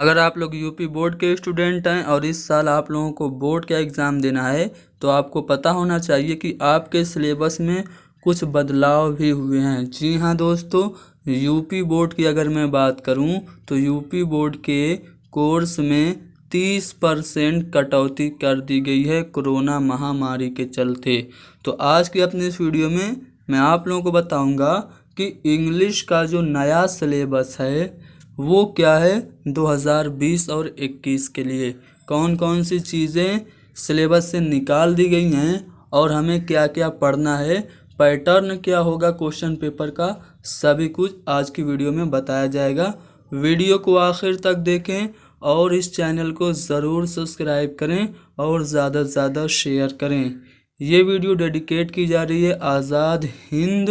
अगर आप लोग यूपी बोर्ड के स्टूडेंट हैं और इस साल आप लोगों को बोर्ड का एग्ज़ाम देना है तो आपको पता होना चाहिए कि आपके सिलेबस में कुछ बदलाव भी हुए हैं। जी हाँ दोस्तों, यूपी बोर्ड की अगर मैं बात करूं तो यूपी बोर्ड के कोर्स में 30% कटौती कर दी गई है कोरोना महामारी के चलते। तो आज की अपनी इस वीडियो में मैं आप लोगों को बताऊंगा कि इंग्लिश का जो नया सिलेबस है वो क्या है 2020 और 21 के लिए, कौन कौन सी चीज़ें सिलेबस से निकाल दी गई हैं और हमें क्या क्या पढ़ना है, पैटर्न क्या होगा क्वेश्चन पेपर का, सभी कुछ आज की वीडियो में बताया जाएगा। वीडियो को आखिर तक देखें और इस चैनल को ज़रूर सब्सक्राइब करें और ज़्यादा से ज़्यादा शेयर करें। ये वीडियो डेडिकेट की जा रही है आज़ाद हिंद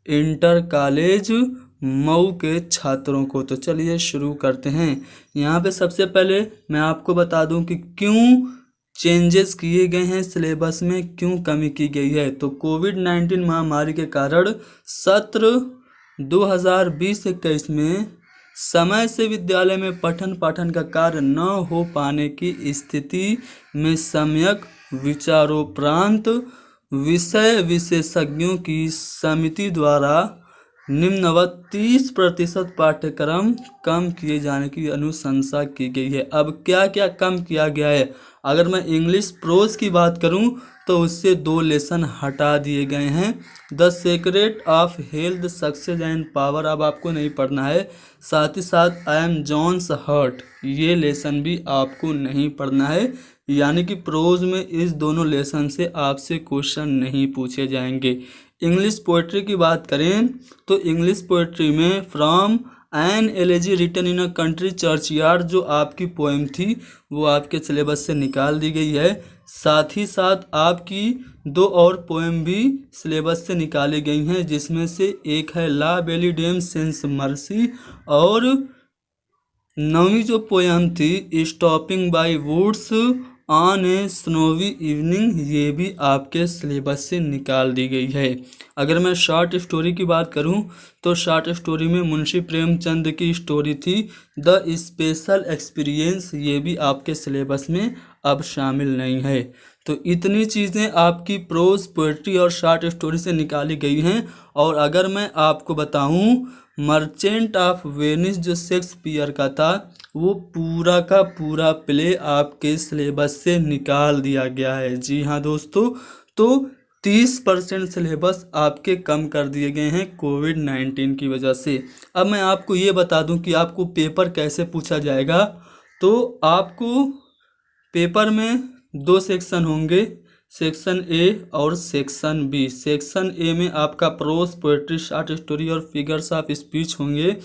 इंटर कॉलेज मऊ के छात्रों को। तो चलिए शुरू करते हैं। यहाँ पे सबसे पहले मैं आपको बता दूं कि क्यों चेंजेस किए गए हैं सिलेबस में, क्यों कमी की गई है। तो कोविड-19 महामारी के कारण सत्र 2020-21 में समय से विद्यालय में पठन पाठन का कार्य न हो पाने की स्थिति में सम्यक विचारोपरांत विषय विशेषज्ञों की समिति द्वारा निम्नवत 30% पाठ्यक्रम कम किए जाने की अनुशंसा की गई है। अब क्या क्या कम किया गया है, अगर मैं इंग्लिश प्रोज की बात करूं तो उससे 2 लेसन हटा दिए गए हैं। The secret of health success and power अब आपको नहीं पढ़ना है। साथ ही साथ आई एम जॉन्स हर्ट ये लेसन भी आपको नहीं पढ़ना है। यानी कि प्रोज में इस दोनों लेसन से आपसे क्वेश्चन नहीं पूछे जाएंगे। इंग्लिश पोएट्री की बात करें तो इंग्लिश पोएट्री में from an elegy written in a country churchyard जो आपकी पोएम थी वो आपके सिलेबस से निकाल दी गई है। साथ ही साथ आपकी 2 और पोएम भी सिलेबस से निकाली गई हैं, जिसमें से एक है La Belle Dame sans Merci और 9वीं जो पोएम थी stopping by woods on a snowy evening, ये भी आपके सिलेबस से निकाल दी गई है। अगर मैं शॉर्ट स्टोरी की बात करूं तो शॉर्ट स्टोरी में मुंशी प्रेमचंद की स्टोरी थी द स्पेशल एक्सपीरियंस, ये भी आपके सिलेबस में अब शामिल नहीं है। तो इतनी चीज़ें आपकी प्रोज पोएट्री और शॉर्ट स्टोरी से निकाली गई हैं। और अगर मैं आपको बताऊं मर्चेंट ऑफ वेनिस जो शेक्सपियर का था वो पूरा का पूरा प्ले आपके सिलेबस से निकाल दिया गया है। जी हाँ दोस्तों, तो 30% सिलेबस आपके कम कर दिए गए हैं कोविड-19 की वजह से। अब मैं आपको ये बता दूं कि आपको पेपर कैसे पूछा जाएगा। तो आपको पेपर में 2 सेक्शन होंगे, सेक्शन ए और सेक्शन बी। सेक्शन ए में आपका प्रोज पोएट्री शॉर्ट स्टोरी और फिगर्स ऑफ स्पीच होंगे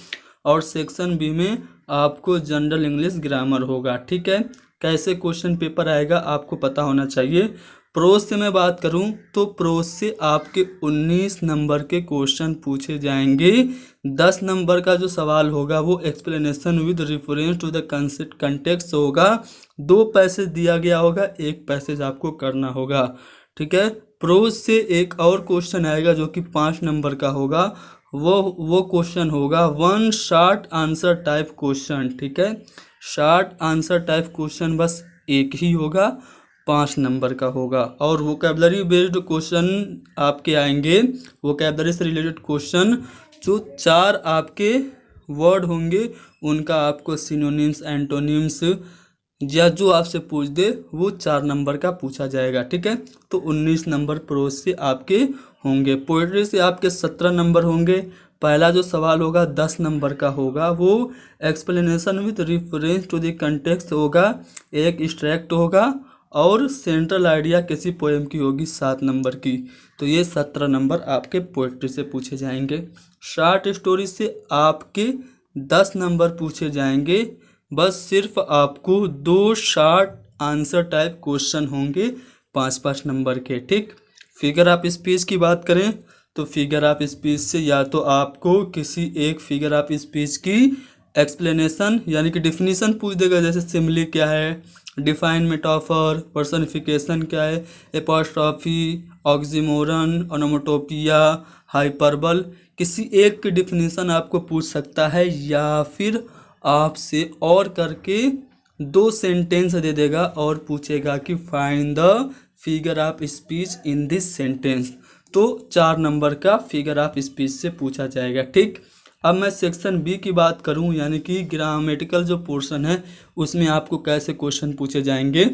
और सेक्शन बी में आपको जनरल इंग्लिश ग्रामर होगा। ठीक है, कैसे क्वेश्चन पेपर आएगा आपको पता होना चाहिए। प्रोज से मैं बात करूं तो प्रोज से आपके 19 नंबर के क्वेश्चन पूछे जाएंगे। 10 नंबर का जो सवाल होगा वो explanation with reference to the context होगा। 2 पैसेज दिया गया होगा, 1 पैसेज आपको करना होगा। ठीक है, प्रोज से एक और क्वेश्चन आएगा जो कि 5 नंबर का होगा। वो क्वेश्चन होगा 1 शॉर्ट आंसर टाइप क्वेश्चन। ठीक है, शॉर्ट आंसर टाइप क्वेश्चन बस एक ही होगा, 5 नंबर का होगा। और वोकैबलरी बेस्ड क्वेश्चन आपके आएंगे, वोकैबलरी से रिलेटेड क्वेश्चन जो 4 आपके वर्ड होंगे उनका आपको सिनोनिम्स एंटोनिम्स या जो आपसे पूछ दे वो 4 नंबर का पूछा जाएगा। ठीक है, तो 19 नंबर प्रोज से आपके होंगे। पोएट्री से आपके 17 नंबर होंगे। पहला जो सवाल होगा 10 नंबर का होगा, वो explanation with reference to the context होगा, एक एक्सट्रैक्ट होगा और सेंट्रल आइडिया किसी पोएम की होगी 7 नंबर की। तो ये 17 नंबर आपके पोएट्री से पूछे जाएंगे। शॉर्ट स्टोरी से आपके 10 नंबर पूछे जाएंगे। बस सिर्फ आपको 2 शॉर्ट आंसर टाइप क्वेश्चन होंगे 5-5 नंबर के। ठीक, फिगर ऑफ स्पीच की बात करें तो फिगर ऑफ स्पीच से या तो आपको किसी एक फिगर ऑफ स्पीच की एक्सप्लेनेशन यानी कि डिफिनीशन पूछ देगा, जैसे सिमिली क्या है, डिफाइन मेटाफर, पर्सनिफिकेशन क्या है, एपोस्ट्रॉफी, ऑक्सीमोरन, ओनोमोटोपिया, हाइपरबल, किसी एक की डिफिनीशन आपको पूछ सकता है। या फिर आपसे और करके 2 सेंटेंस दे देगा और पूछेगा कि find the figure of speech in this sentence. तो 4 नंबर का फिगर ऑफ स्पीच से पूछा जाएगा। ठीक, अब मैं सेक्शन बी की बात करूं, यानी कि ग्रामेटिकल जो पोर्शन है उसमें आपको कैसे क्वेश्चन पूछे जाएंगे।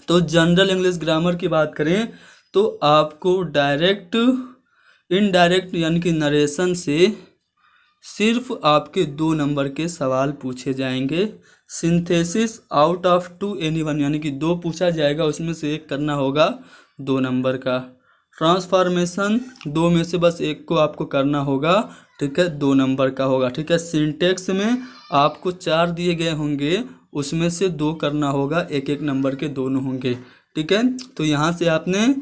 तो जनरल इंग्लिश ग्रामर की बात करें तो आपको डायरेक्ट, इनडायरेक्ट यानी कि नरेशन से सिर्फ आपके 2 नंबर के सवाल पूछे जाएंगे। सिंथेसिस आउट ऑफ 2 एनीवन, यानी कि 2 पूछा जाएगा, उसमें से 1 करना होगा 2 नंबर का। ट्रांसफॉर्मेशन 2 में से बस 1 को आपको करना होगा, ठीक है, 2 नंबर का होगा। ठीक है, सिंटेक्स में आपको 4 दिए गए होंगे, उसमें से 2 करना होगा, 1-1 नंबर के दोनों होंगे। ठीक है, तो यहाँ से आपने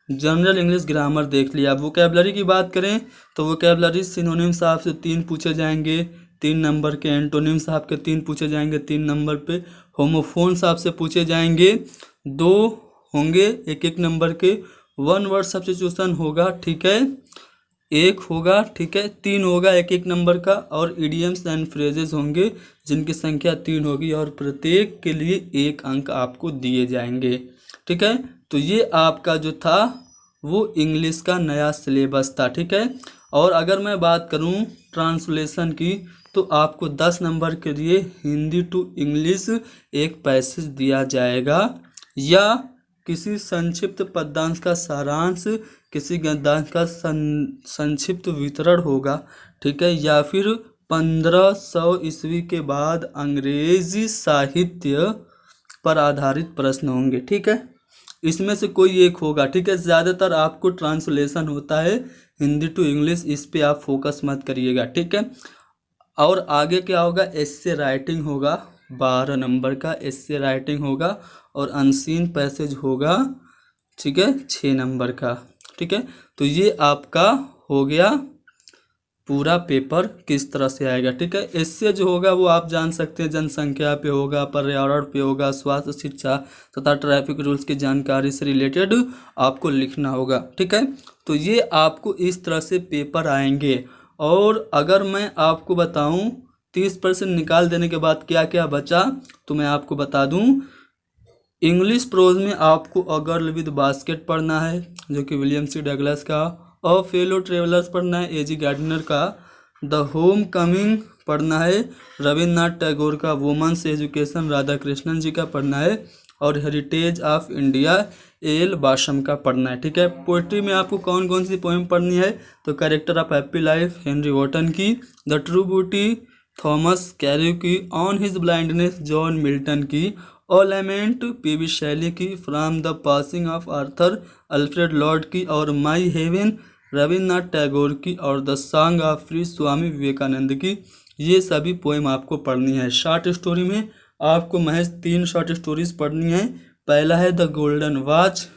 जनरल इंग्लिश ग्रामर देख लिया। अब वोकैबलरी की बात करें तो वोकैबलरी सिनोनिम्स आपसे 3 पूछे जाएंगे 3 नंबर के, एंटोनिम्स आपके 3 पूछे जाएंगे 3 नंबर पे, होमोफोन्स आपसे पूछे जाएंगे 2 होंगे 1-1 नंबर के, 1 वर्ड सब्स्टिट्यूशन होगा, ठीक है, 1 होगा, ठीक है, 3 होगा 1-1 नंबर का, और इडियम्स एंड फ्रेजेस होंगे जिनकी संख्या 3 होगी और प्रत्येक के लिए 1 अंक आपको दिए जाएंगे। ठीक है, तो ये आपका जो था वो इंग्लिश का नया सिलेबस था। ठीक है, और अगर मैं बात करूं ट्रांसलेशन की तो आपको 10 नंबर के लिए हिंदी टू इंग्लिश एक पैसेज दिया जाएगा, या किसी संक्षिप्त पद्यांश का सारांश, किसी गद्यांश का संक्षिप्त वितरण होगा। ठीक है, या फिर 1500 ईस्वी के बाद अंग्रेजी साहित्य पर आधारित प्रश्न होंगे। ठीक है, इसमें से कोई एक होगा। ठीक है, ज़्यादातर आपको ट्रांसलेशन होता है हिंदी टू इंग्लिश, इस पे आप फोकस मत करिएगा। ठीक है, और आगे क्या होगा, एस्से राइटिंग होगा, 12 नंबर का एस्से राइटिंग होगा, और अनसीन पैसेज होगा, ठीक है, 6 नंबर का। ठीक है, तो ये आपका हो गया पूरा पेपर किस तरह से आएगा। ठीक है, इससे जो होगा वो आप जान सकते हैं, जनसंख्या पे होगा, पर्यावरण पे होगा, स्वास्थ्य, शिक्षा तथा ट्रैफिक रूल्स की जानकारी से रिलेटेड आपको लिखना होगा। ठीक है, तो ये आपको इस तरह से पेपर आएंगे। और अगर मैं आपको बताऊं 30% निकाल देने के बाद क्या क्या बचा, तो मैं आपको बता दूं, इंग्लिश प्रोज में आपको अ गर्ल विद बास्केट पढ़ना है जो कि विलियम सी डगलस का, और फेलो ट्रेवलर्स पढ़ना है एजी गार्डनर का, द होम कमिंग पढ़ना है रविन्द्रनाथ टैगोर का, वुमेन्स एजुकेशन राधा कृष्णन जी का पढ़ना है, और heritage of India L Basham का पढ़ना है। ठीक है, पोइट्री में आपको कौन कौन सी पोएम पढ़नी है, तो character of happy life Henry Wotton की, the true beauty Thomas Carew की, on his blindness John Milton की, ओ लेमेंट पीवी शैली की, from the passing of Arthur Alfred Lord की, और माई हेवन रविन्द्रनाथ टैगोर की, और the song of free Swami Vivekananda की। ये सभी पोएम आपको पढ़नी है। शॉर्ट स्टोरी में आपको महज 3 शॉर्ट स्टोरीज पढ़नी है। पहला है द गोल्डन वॉच,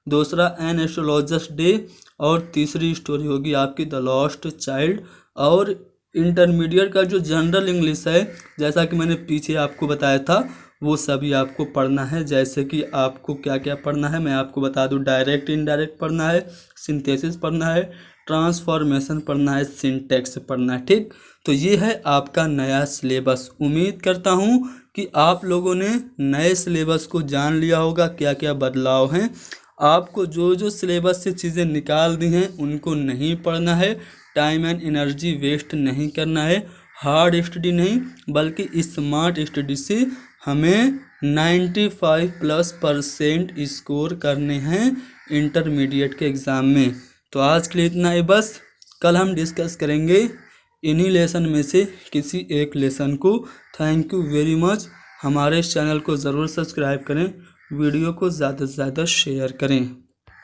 दूसरा एन एस्ट्रोलॉजर्स डे, और तीसरी स्टोरी होगी आपकी द लॉस्ट चाइल्ड। और इंटरमीडिएट का जो जनरल इंग्लिश है, जैसा कि मैंने पीछे आपको बताया था, वो सभी आपको पढ़ना है। जैसे कि आपको क्या क्या पढ़ना है मैं आपको बता दूं, डायरेक्ट इनडायरेक्ट पढ़ना है, सिंथेसिस पढ़ना है, ट्रांसफॉर्मेशन पढ़ना है, सिंटेक्स पढ़ना है। ठीक, तो ये है आपका नया सिलेबस। उम्मीद करता हूँ कि आप लोगों ने नए सिलेबस को जान लिया होगा, क्या क्या बदलाव हैं। आपको जो जो सिलेबस से चीज़ें निकाल दी हैं उनको नहीं पढ़ना है, टाइम एंड एनर्जी वेस्ट नहीं करना है, हार्ड स्टडी नहीं बल्कि स्मार्ट स्टडी से हमें 95+ % स्कोर करने हैं इंटरमीडिएट के एग्ज़ाम में। तो आज के लिए इतना ही बस। कल हम डिस्कस करेंगे इन्हीं लेसन में से किसी एक लेसन को। Thank you very much. हमारे इस चैनल को ज़रूर सब्सक्राइब करें, वीडियो को ज़्यादा से ज़्यादा शेयर करें।